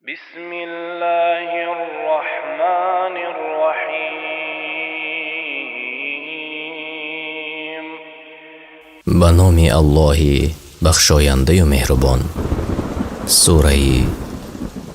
بسم الله الرحمن الرحیم. به نام الله بخشاینده و مهربان. سوره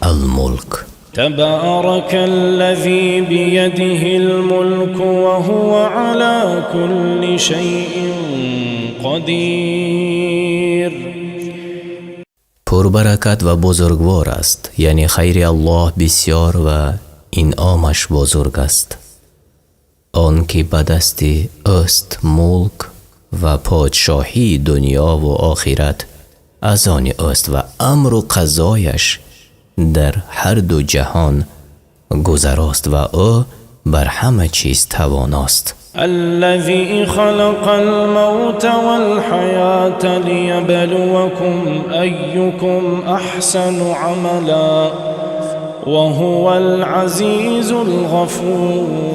الملک. تبارك الذي بيده الملك وهو على كل شيء قدير. پربرکت و بزرگوار است، یعنی خیر الله بسیار و انعامش بزرگ است. آن که به دستی است ملک و پادشاهی دنیا و آخرت از آن است و امر و قضایش در هر دو جهان گذراست و او بر همه چیز تواناست. الذي خلق الموت والحياة ليبلوكم أيكم أحسن عملا وهو العزيز الغفور.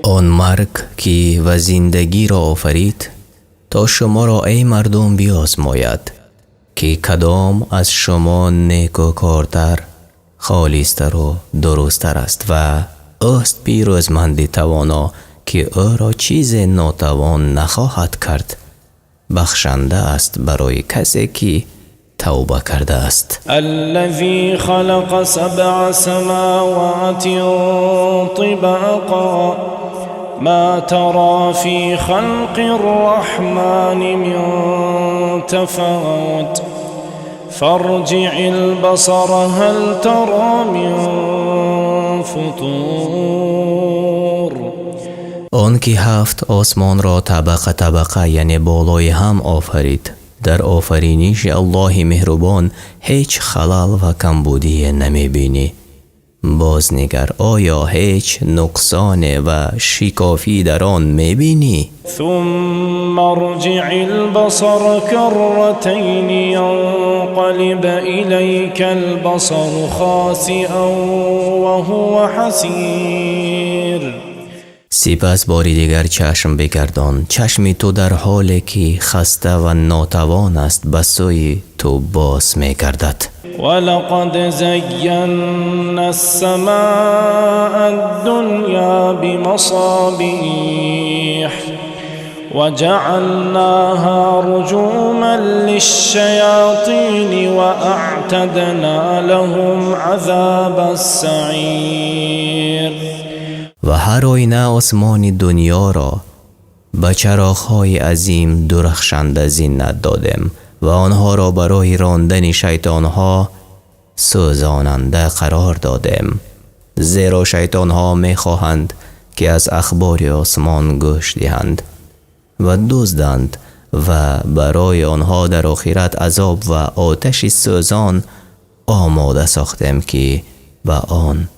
آن مرگ که و زندگی را آفرید تا شما را ای مردم بیازماید که کدام از شما نیکوکارتر، خالصتر و درستتر است و اوست پیروزمند توانا که او را چیز ناتوان نخواهد کرد. بخشنده است برای کسی که توبه کرده است. الذي خلق 7 سماوات طباقا ما ترى في خلق الرحمن من تفاوت فارجع البصر هل ترى من فطور. آن که 7 آسمان را طبقه طبقه یعنی بالای هم آفرید، در آفرینش الله مهربان هیچ خلل و کمبودی نمی بینی. باز نگر آیا هیچ نقصان و شکافی در آن می بینی؟ ثم ارجع البصر كرتين ينقلب إليك البصر خاسئا وهو حسير. سپس باری دیگر چشم بگردان، چشم تو در حالی که خسته و ناتوان است به سوی تو باز می گردد. ولقد زينا السماء الدنيا بمصابيح وجعلناها رجوما للشياطين وأعتدنا لهم عذاب السعير. و هر آینه آسمان دنیا را به چراغ‌های عظیم درخشنده زینت دادیم و آنها را برای راندن شیطانها سوزاننده قرار دادیم، زیرا شیطانها می‌خواهند که از اخبار آسمان گوش دهند و دزدند و برای آنها در آخرت عذاب و آتش سوزان آماده ساختیم که به آن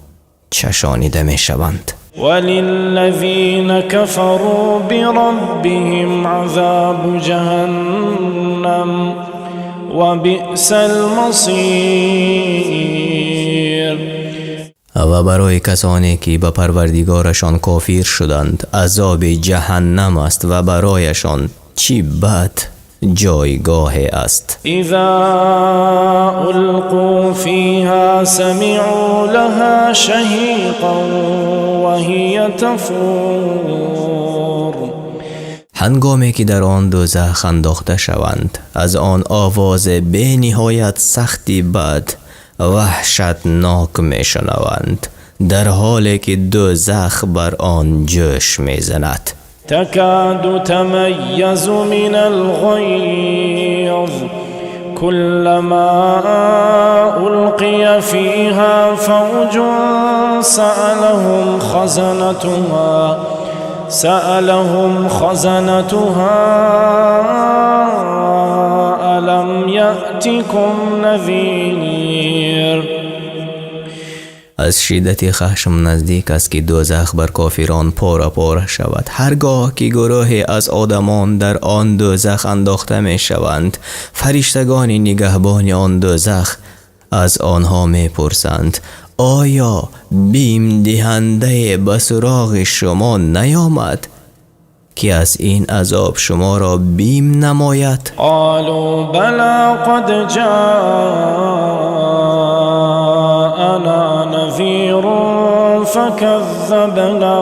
چشانیده می‌شوند. وللذين كفروا بربهم عذاب جهنم وبئس المصير. و برای کسانی که به پروردگارشان کافر شدند عذاب جهنم است و برایشان چی بد جایگاه است. اذا القوا فيها سمعوا لها شهيقا وهي تفور. هنگامی که در آن دوزخ انداخته شوند از آن آواز بی نهایت سختی بد وحشتناک می شنوند، در حالی که دوزخ بر آن جوش می زند. تكاد تميز من الغيظ كلما ألقي فيها فوج سألهم خزنتها ألم يأتكم نذير. از شدت خشم نزدیک است که دوزخ بر کافران پاره پاره شود. هرگاه که گروهی از آدمان در آن دوزخ انداخته می شوند، فرشتگان نگهبان آن دوزخ از آنها می پرسند آیا بیم دهنده به سراغ شما نیامد که از این عذاب شما را بیم نماید؟ قالوا بلا قد جاء فكذبنا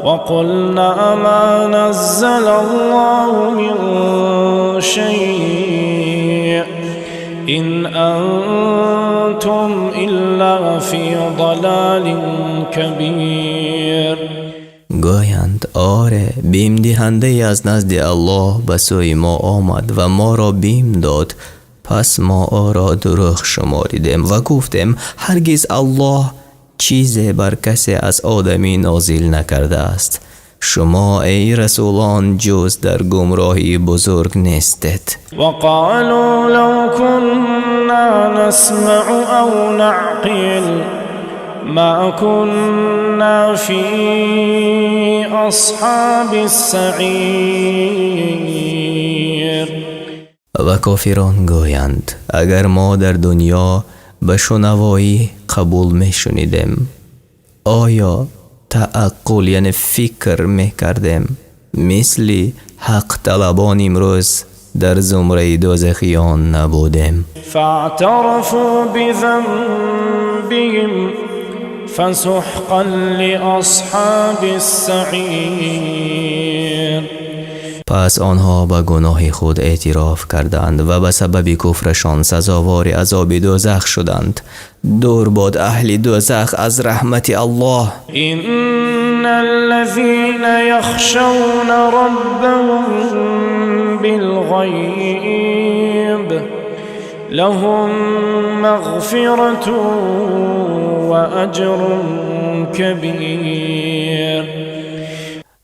وقلنا ما نزل الله من شيء إن أنتم إلا في ضلال كبير. گویند آره بیم دهنده از نزد الله به سوی ما آمد و ما را بیم داد، پس ما آن را دروغ شماریدیم و گفتیم هرگز الله چیزی بر کسی از آدمی نازل نکرده است. شما ای رسولان جز در گمراهی بزرگ نیستید. وقالوا لو كنا نسمع أو نعقل ما كنا في أصحاب السعير. و کافران گویند اگر ما در دنیا به شنوایی قبول می شنیدیم، آیا تعقل یعنی فکر می کردیم مثل حق طلبان امروز در زمره دوزخیان نبودیم. فاعترفوا بذنبهم فسحقا لأصحاب السعير. پس آنها به گناه خود اعتراف کردند و به سبب کفرشان سزاوار عذاب دوزخ شدند. دور باد اهل دوزخ از رحمت الله. إن الذين يخشون ربهم بالغيب لهم مغفرة وأجر كبير.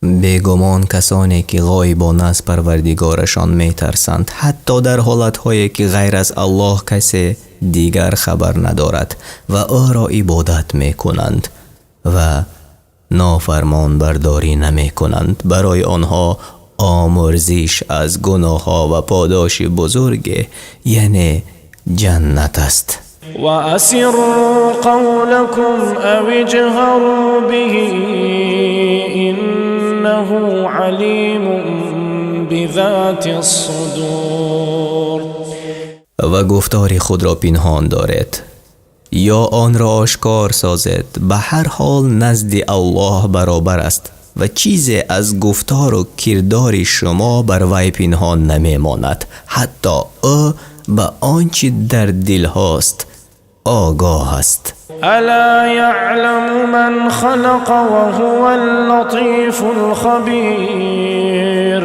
بیگمان کسانی که غایبانه از پروردگارشان می ترسند، حتی در حالتهایی که غیر از الله کسی دیگر خبر ندارد و او را عبادت می کنند و نافرمان برداری نمی کنند، برای آنها آمرزش از گناه ها و پاداش بزرگ یعنی جنت است. وأسروا قولكم أو اجهروا به إنه عليم بذات الصدور. و گفتار خود را پنهان دارد یا آن را آشکار سازد، به هر حال نزد الله برابر است و چیزی از گفتار و کردار شما بر وی پنهان نمی ماند، حتی او به آنچه در دل هاست آگاه است. الا يعلم من خلق وهو اللطيف الخبير.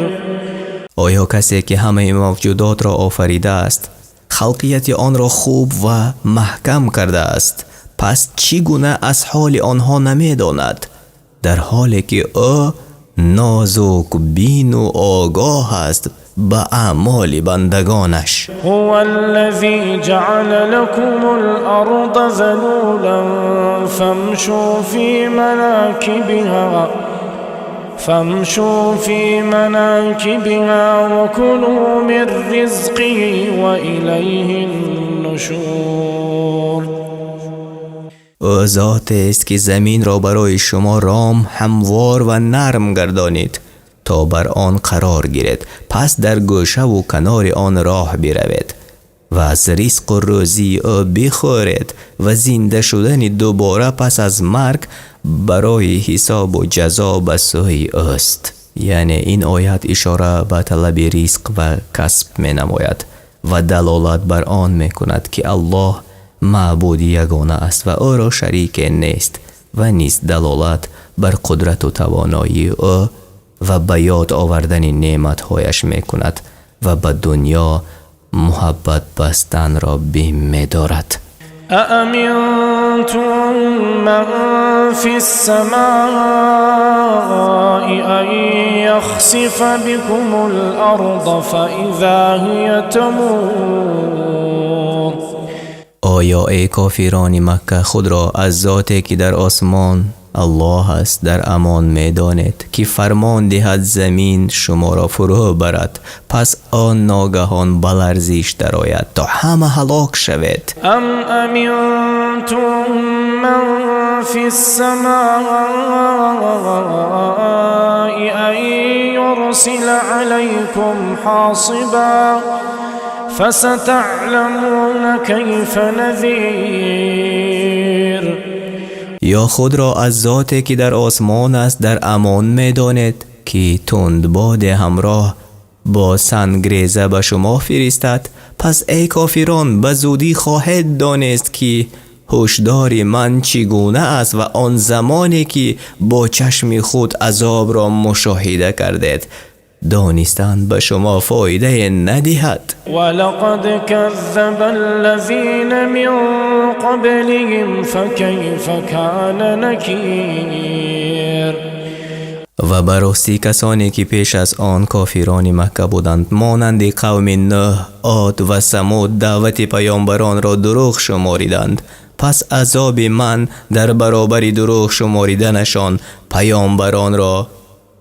آیا کسی که همه موجودات را آفریده است، خلقیت آن را خوب و محکم کرده است، پس چگونه از حال آنها نمی داند، در حالی که او نازک بین و آگاه است به اعمال بندگانش. هو الذي جعل لكم الأرض ذلولا فامشوا في مناكبها وكلوا من رزقه وإليه النشور. او ذات است که زمین را برای شما رام، هموار و نرم گردانید تا بر آن قرار گیرد، پس در گوشه و کنار آن راه بروید و از رزق و روزی او بخورید و زنده شدن دوباره پس از مرگ برای حساب و جزا به سوی اوست. یعنی این آیت اشاره به طلب رزق و کسب می نماید و دلالت بر آن می کند که الله معبود یگانه است و او را شریک نیست و نیز دلالت بر قدرت و توانایی او و به یاد آوردن نعمت‌هایش می کند و به دنیا محبت بستن را بیم می دارد. أأمنتم من في السماء أن يخسف بكم الأرض فإذا هي تمور. آیا ای کافران مکه خود را از ذاتی که در آسمان الله است در امان می دانید که فرمان دهد زمین شما را فرو برد، پس آن ناگهان بلرزش درآید تا همه هلاک شوید. ام امنتم من فی السماء ان یرسل علیکم حاصبا فستعلمون کیف نذیر. یا خود را از ذاتی که در آسمان است در امان می‌دانید که تندباد همراه با سنگریزه به شما فرستد؟ پس ای کافران به زودی خواهید دانست که هشدار من چگونه است و آن زمانی که با چشم خود عذاب را مشاهده کردید دانستن به شما فایده ندهد. ولقد كذب الذين من قبلهم فكيف كان نكير. و براستی کسانی که پیش از آن کافران مکه بودند مانند قوم نوح، عاد و ثمود دعوت پیامبران را دروغ شماریدند، پس عذاب من در برابر دروغ شماریدنشان پیامبران را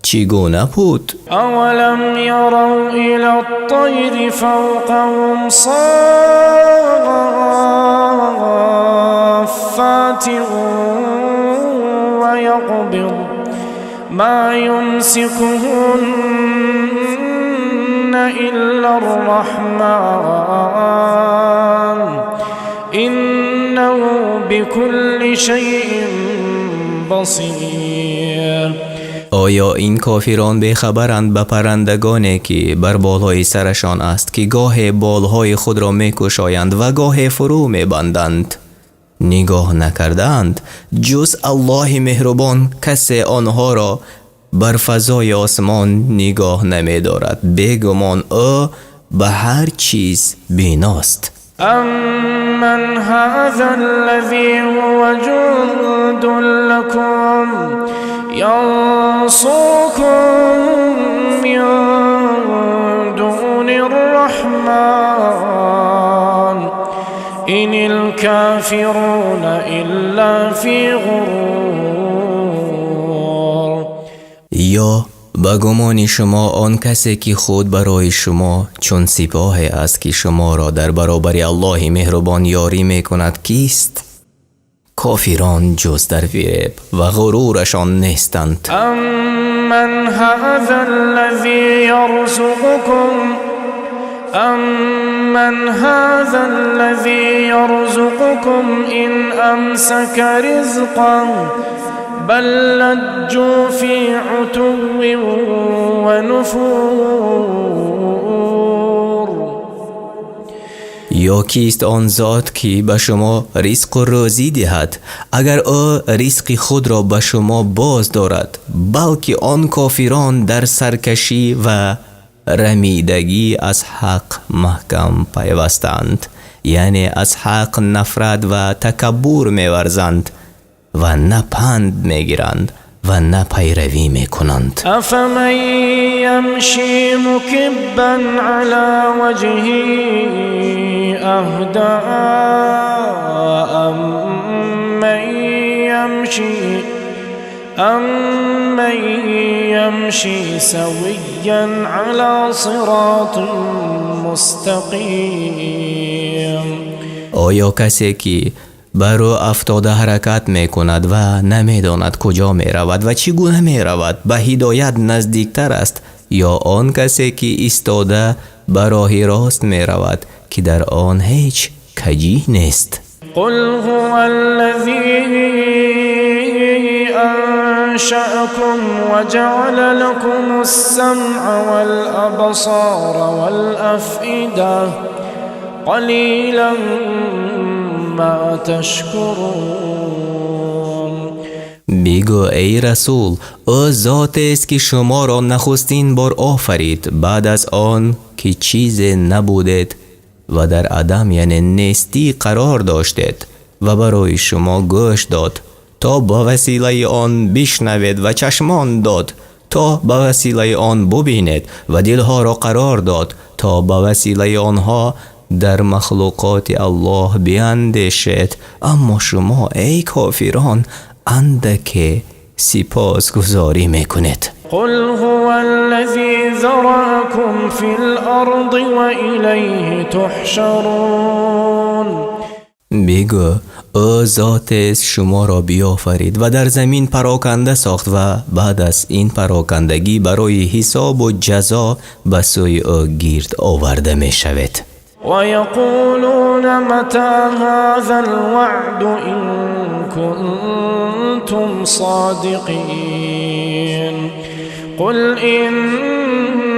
چگونه بود؟ اولم يروا الى الطير فوقهم صافات ويقبض ما يمسكهن الا الرحمن انه بكل شيء بصير. آیا این کافران بخبرند به پرندگانی که بر بالای سرشان است که گاه بالهای خود را می‌کشایند و گاه فرو می‌بندند؟ نگاه نکردند جز الله مهربان کسی آنها را بر فضای آسمان نگاه نمی‌دارد. بیگمان او به هر چیز بیناست. امن هذا الذي هو جند لكم ينصركم من دون الرحمن إن الكافرون إلا في غرور. یا به گمان شما آن کسی که خود برای شما چون سپاهی است که شما را در برابر الله مهربان یاری می کند کیست؟ کافران جز در فریب و غرورشان نیستند. امن هذا الذي يرزقكم إن أمسك رزقا بل لجوا في عتو ونفور. یا کیست آن ذات که به شما رزق و روزی دهد اگر او رزق خود را به شما باز دارد؟ بلکه آن کافران در سرکشی و رمیدگی از حق محکم پیوستند، یعنی از حق نفرت و تکبر می‌ورزند و نه پند می‌گیرند و نه پیروی می‌کنند. افمن یمشی مکبا علی وجهه اهدی امن یمشی سویا علی صراط مستقیم. آیا کسی که بر او افتاده حرکت می کند و نمیداند کجا می رود و چگونه می رود به هدایت نزدیکتر است یا آن کسی که ایستاده بر راه راست می رود که در آن هیچ کجی نیست؟ قل هو الذی انشأکم وجعل لكم السمع والابصار والافئده قلیلا ما تشکرون. بگو ای رسول او ذات است که شما را نخستین بار آفرید بعد از آن که چیزی نبودید و در عدم یعنی نیستی قرار داشتید و برای شما گوش داد تا با وسیله آن بشنوید و چشمان داد تا با وسیله آن ببینید و دلها را قرار داد تا با وسیله آنها در مخلوقات الله بیندیشید. اما شما ای کافران اندک سپاسگزاری میکنید. قل هو الذی ذرأکم فی الارض و الیه تحشرون. بگو او ذات است شما را بیافرید و در زمین پراکنده ساخت و بعد از این پراکندگی برای حساب و جزا به سوی او گرد آورده می شود. ويقولون متى هذا الوعد إن كنتم صادقين قل إنما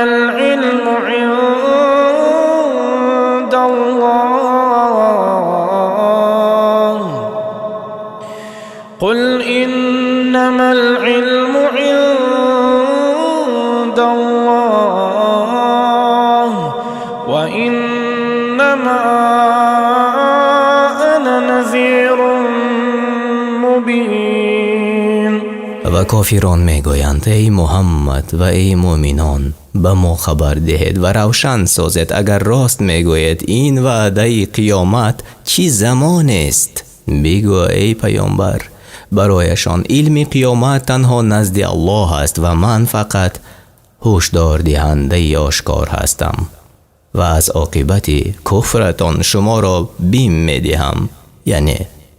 العلم عند الله قل إنما العلم عند الله وإنما أنا نذير مبين. و کافران میگویند ای محمد و ای مؤمنان به ما خبر دهید و روشن سازید اگر راست میگویید این وعده قیامت چی زمان است. بگو ای پیامبر برایشان علم قیامت تنها نزد الله است و من فقط هشدار دهنده آشکار هستم و از عاقبت کفرتان شما را بیم میدهم، یعنی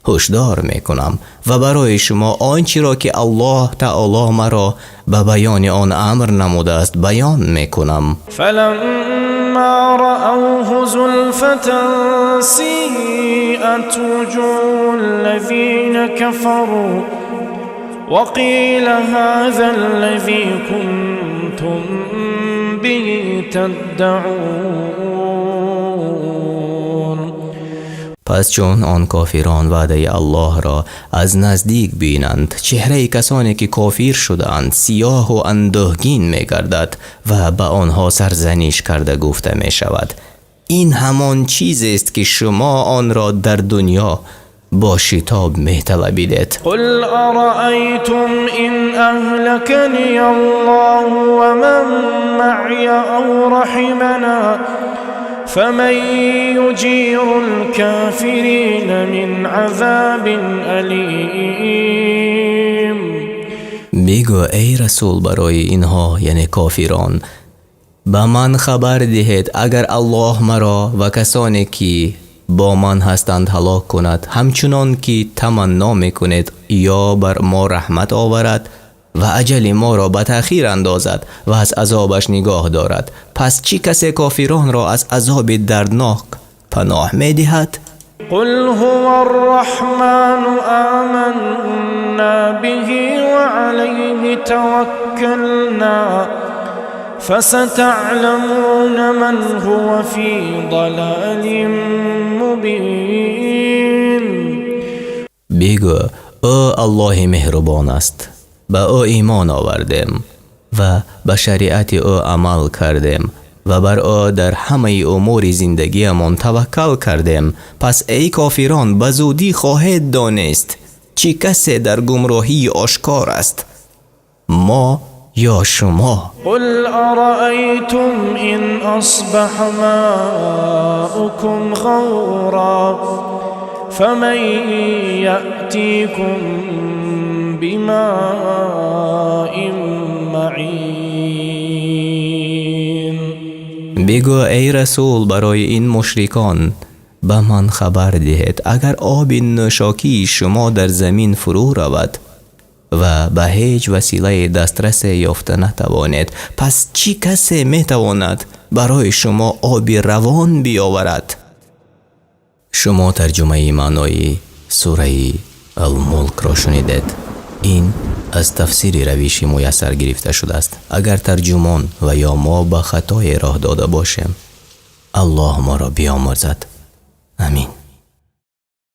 هشدار میکنم و برای شما آنچه را که الله تعالی مرا به بیان آن امر نموده است بیان میکنم. فلما رأوه زلفة سیئت وجوه الذین كفروا وقیل هذا الذی کنتم به تدعون. پس چون آن کافران وعده الله را از نزدیک بینند چهره کسانی که کافر شدند سیاه و اندوهگین می‌گردد و به آنها سرزنش کرده گفته می شود این همان چیزی است که شما آن را در دنیا با شتاب می‌طلبیدید. قل ارأیتم این اهلکنی الله و من معی او رحمنا فمن یجیر الكافرین من عذاب علیم. بگو ای رسول برای اینها یعنی کافران به من خبر دهید اگر الله مرا و کسانی که با من هستند هلاک کند همچنان که تمنا میکنید یا بر ما رحمت آورد و اجل ما را به تأخیر اندازد و از عذابش نگاه دارد پس چی کسی کافران را از عذاب دردناک پناه میدهد؟ قل هو الرحمن آمنا به وعليه توكلنا فستعلمون من هو في ضلال مبين. بگو او الله مهربان است به او ایمان آوردیم و به شریعت او عمل کردیم و بر او در همه امور زندگیمان توکل کردیم پس ای کافران به زودی خواهید دانست چی کسی در گمراهی آشکار است ما یا شما. قل ارأیتم ان اصبح ماؤکم غورا فمن یأتیکم بماء معین. بگو ای رسول برای این مشرکان به من خبر دهید اگر آب نوشاکی شما در زمین فرو رود و به هیچ وسیله دسترس یافته نتوانید پس چی کسی میتواند برای شما آب روان بیاورد؟ شما ترجمه معنای سوره الملک را شنیدید. این از تفسیر روشی میسر گرفته شده است. اگر ترجمان و یا ما به خطای راه داده باشیم الله ما را بیامرزد. آمین.